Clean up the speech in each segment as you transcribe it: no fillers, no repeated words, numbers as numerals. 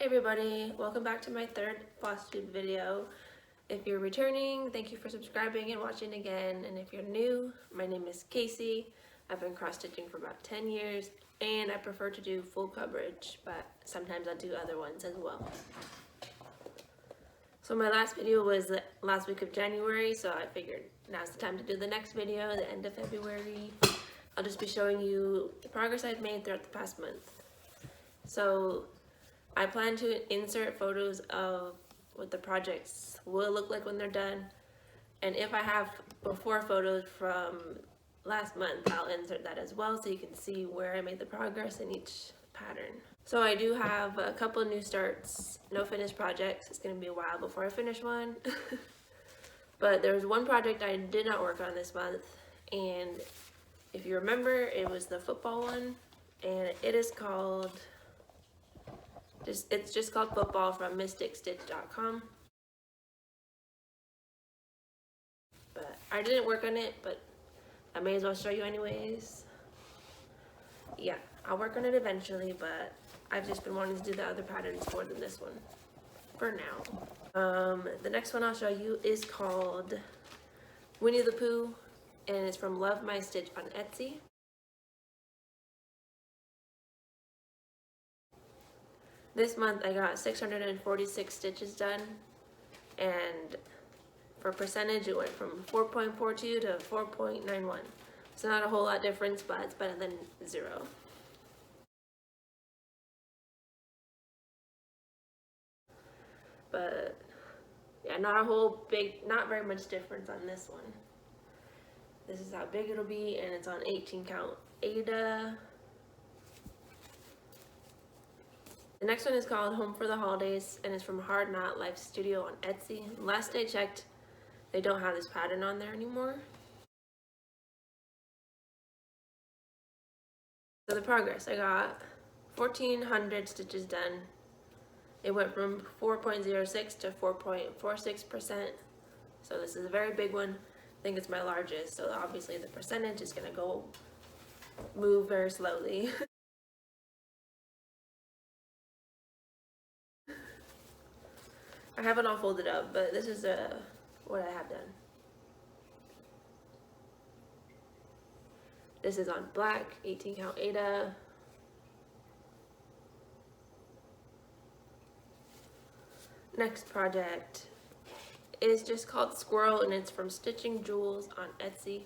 Hey everybody, welcome back to my third Flosstube video. If you're returning, thank you for subscribing and watching again. And if you're new, my name is Casey. I've been cross-stitching for about 10 years and I prefer to do full coverage, but sometimes I'll do other ones as well. So my last video was the last week of January, so I figured now's the time to do the next video, the end of February. I'll just be showing you the progress I've made throughout the past month. So I plan to insert photos of what the projects will look like when they're done, and if I have before photos from last month, I'll insert that as well so you can see where I made the progress in each pattern. So I do have a couple new starts, no finished projects. It's going to be a while before I finish one. But there was one project I did not work on this month, and if you remember, it was the football one, and it is called it's just called Football from MysticStitch.com. But I didn't work on it, but I may as well show you anyways. Yeah, I'll work on it eventually, but I've just been wanting to do the other patterns more than this one for now. The next one I'll show you is called Winnie the Pooh, and it's from Love My Stitch on Etsy. This month I got 646 stitches done, and for percentage it went from 4.42 to 4.91. It's not a whole lot difference, but it's better than 0. But yeah, not very much difference on this one. This is how big it'll be, and it's on 18 count Ada. The next one is called Home for the Holidays, and it's from Hard Knot Life Studio on Etsy. Last I checked, they don't have this pattern on there anymore. So the progress, I got 1,400 stitches done. It went from 4.06 to 4.46%. So this is a very big one. I think it's my largest, so obviously the percentage is gonna move very slowly. I haven't all folded up, but this is what I have done. This is on black, 18 count Ada. Next project is just called Squirrel, and it's from Stitching Jewels on Etsy.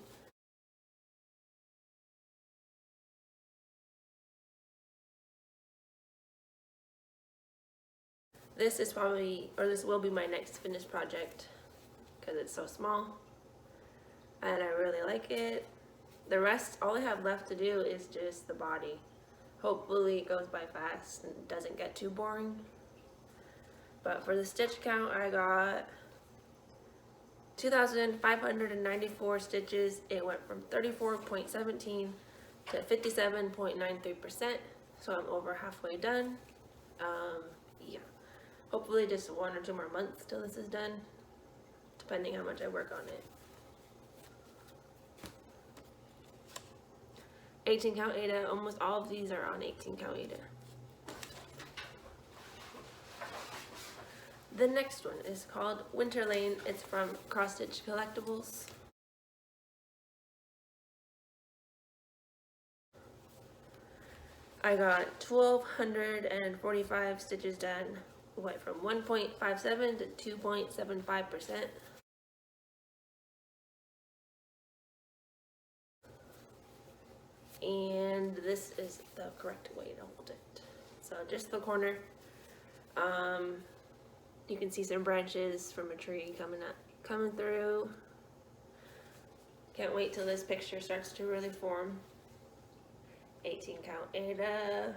This will be my next finished project because it's so small and I really like it. The rest, all I have left to do is just the body. Hopefully it goes by fast and doesn't get too boring. But for the stitch count, I got 2,594 stitches. It went from 34.17 to 57.93%, so I'm over halfway done. Yeah. Hopefully just 1 or 2 more months till this is done, depending how much I work on it. 18 count Ada, almost all of these are on 18 count Ada. The next one is called Winter Lane. It's from Cross Stitch Collectibles. I got 1,245 stitches done. Went from 1.57 to 2.75%. And this is the correct way to hold it. So just the corner. You can see some branches from a tree coming through. Can't wait till this picture starts to really form. 18 count Ada.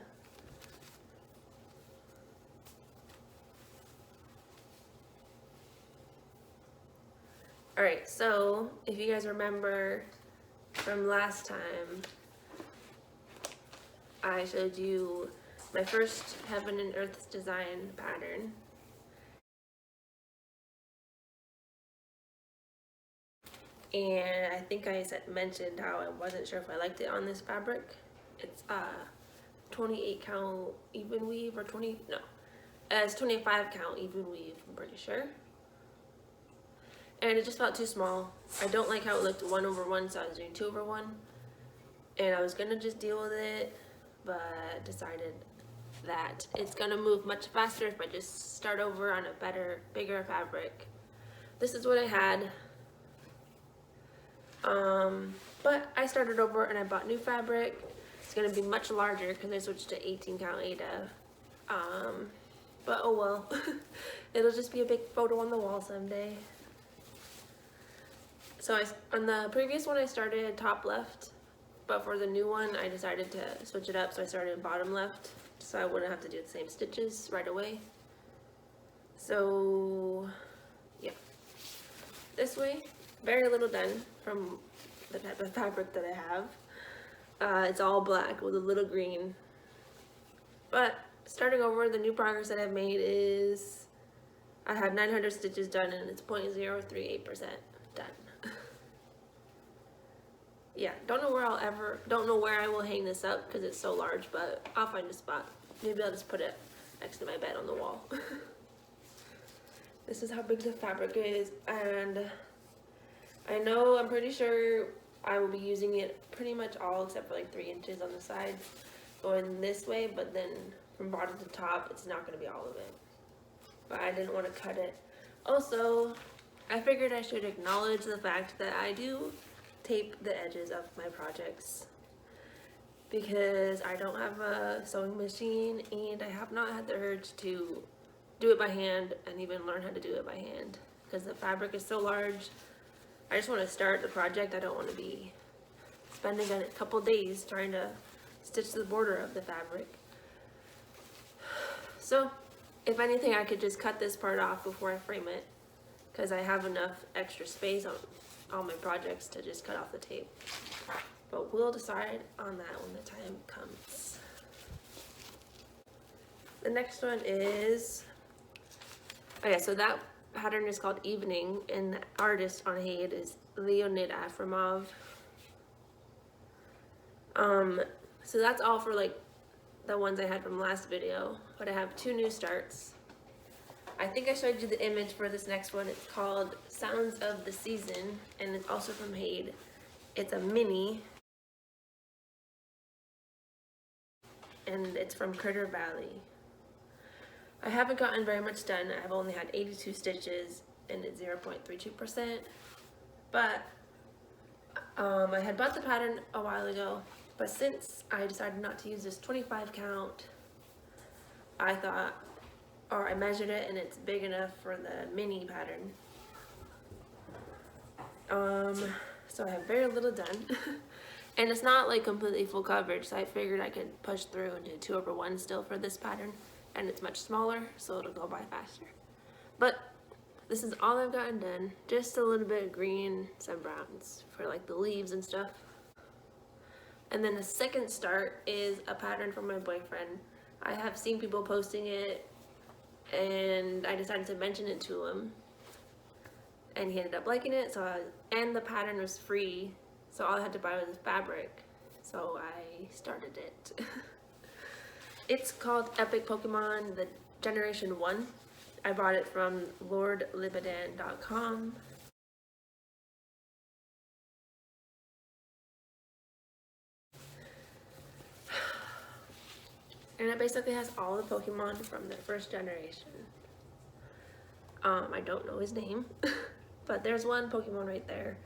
Alright, so if you guys remember from last time, I showed you my first Heaven and Earth's design pattern. And I think I mentioned how I wasn't sure if I liked it on this fabric. It's 28 count even weave, or It's 25 count even weave, I'm pretty sure. And it just felt too small. I don't like how it looked 1/1, so I was doing 2/1. And I was gonna just deal with it, but decided that it's gonna move much faster if I just start over on a better, bigger fabric. This is what I had. But I started over and I bought new fabric. It's gonna be much larger because I switched to 18 count Ada. But oh well. It'll just be a big photo on the wall someday. So on the previous one I started top left, but for the new one I decided to switch it up, so I started bottom left so I wouldn't have to do the same stitches right away. So yeah, this way, very little done from the type of fabric that I have. It's all black with a little green, but starting over, the new progress that I've made is I have 900 stitches done and it's 0.038% done. Yeah, don't know where I will hang this up because it's so large, but I'll find a spot. Maybe I'll just put it next to my bed on the wall. This is how big the fabric is, and I'm pretty sure I will be using it pretty much all except for like 3 inches on the sides going this way, but then from bottom to top it's not going to be all of it. But I didn't want to cut it. Also, I figured I should acknowledge the fact that I do tape the edges of my projects because I don't have a sewing machine and I have not had the urge to do it by hand and even learn how to do it by hand because the fabric is so large. I just want to start the project. I don't want to be spending a couple days trying to stitch the border of the fabric. So if anything, I could just cut this part off before I frame it because I have enough extra space on all my projects to just cut off the tape. But we'll decide on that when the time comes. The next one is, okay, so that pattern is called Evening and the artist on Haid is Leonid Afromov. So that's all for like the ones I had from last video, but I have 2 new starts. I think I showed you the image for this next one. It's called Sounds of the Season, and it's also from Haid. It's a mini, and it's from Critter Valley. I haven't gotten very much done. I've only had 82 stitches, and it's 0.32%. But I had bought the pattern a while ago, but since I decided not to use this 25 count, I thought, or I measured it and it's big enough for the mini pattern. So I have very little done. And it's not like completely full coverage, so I figured I could push through and do 2/1 still for this pattern. And it's much smaller, so it'll go by faster. But this is all I've gotten done. Just a little bit of green, some browns for like the leaves and stuff. And then the second start is a pattern from my boyfriend. I have seen people posting it and I decided to mention it to him and he ended up liking it, and the pattern was free, so all I had to buy was the fabric, so I started it. It's called Epic Pokemon, the Generation 1. I bought it from lordlibidan.com. And it basically has all the Pokemon from the first generation. I don't know his name, but there's one Pokemon right there.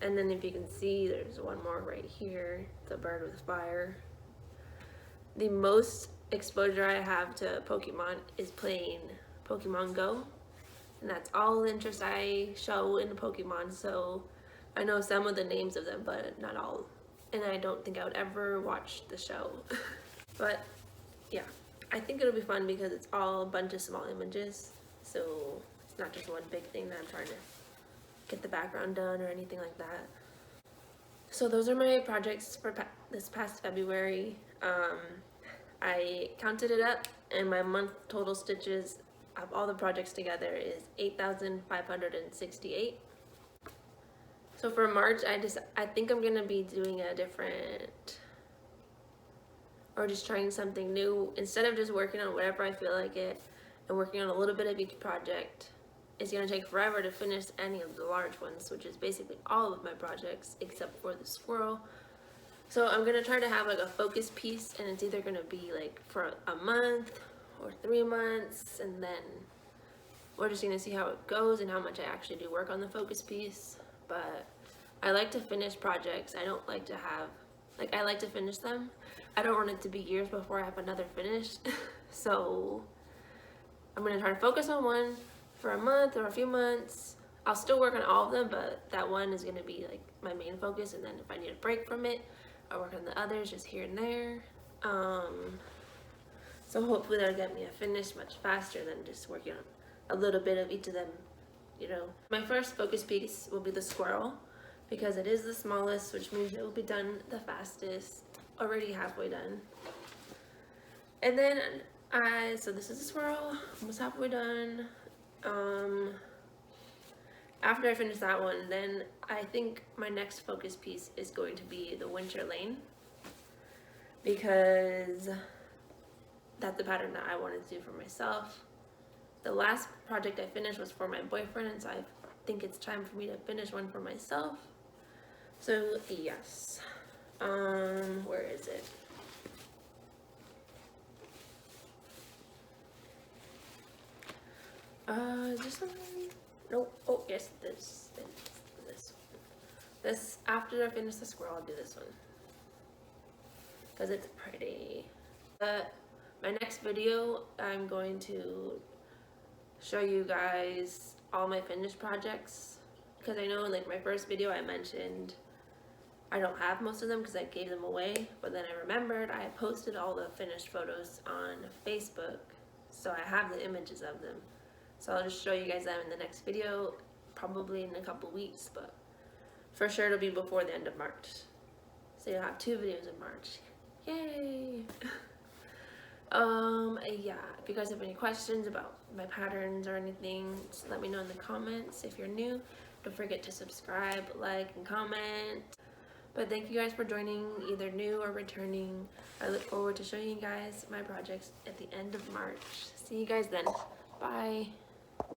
And then if you can see, there's one more right here, the bird with fire. The most exposure I have to Pokemon is playing Pokemon Go. And that's all the interest I show in Pokemon, so I know some of the names of them, but not all. And I don't think I would ever watch the show. But yeah, I think it'll be fun because it's all a bunch of small images, so it's not just one big thing that I'm trying to get the background done or anything like that. So those are my projects for this past February. I counted it up and my month total stitches of all the projects together is 8,568. So for March, I think I'm gonna be doing a different, or just trying something new. Instead of just working on whatever I feel like it, and working on a little bit of each project. It's going to take forever to finish any of the large ones, which is basically all of my projects except for the squirrel. So I'm going to try to have like a focus piece, and it's either going to be like for a month or 3 months, and then we're just going to see how it goes and how much I actually do work on the focus piece. But I like to finish projects. I don't like to have, like, I like to finish them. I don't want it to be years before I have another finished. So I'm going to try to focus on one for a month or a few months. I'll still work on all of them, but that one is going to be like my main focus, and then if I need a break from it, I'll work on the others just here and there. So hopefully that'll get me a finish much faster than just working on a little bit of each of them, you know. My first focus piece will be the squirrel, because it is the smallest, which means it will be done the fastest. Already halfway done. And then so this is the squirrel, almost halfway done. After I finish that one, then I think my next focus piece is going to be the winter lane, because that's the pattern that I wanted to do for myself. The last project I finished was for my boyfriend, and so I think it's time for me to finish one for myself. So yes, where is it? Is this something? Nope. Oh yes, this after I finish the squirrel, I'll do this one because it's pretty. My next video, I'm going to show you guys all my finished projects, because I know in like my first video I mentioned I don't have most of them because I gave them away, but then I remembered I posted all the finished photos on Facebook, so I have the images of them. So I'll just show you guys them in the next video, probably in a couple weeks, but for sure it'll be before the end of March. So you'll have 2 videos in March. Yay! Yeah, if you guys have any questions about my patterns or anything, just let me know in the comments. If you're new, don't forget to subscribe, like, and comment. But thank you guys for joining, either new or returning. I look forward to showing you guys my projects at the end of March. See you guys then. Bye.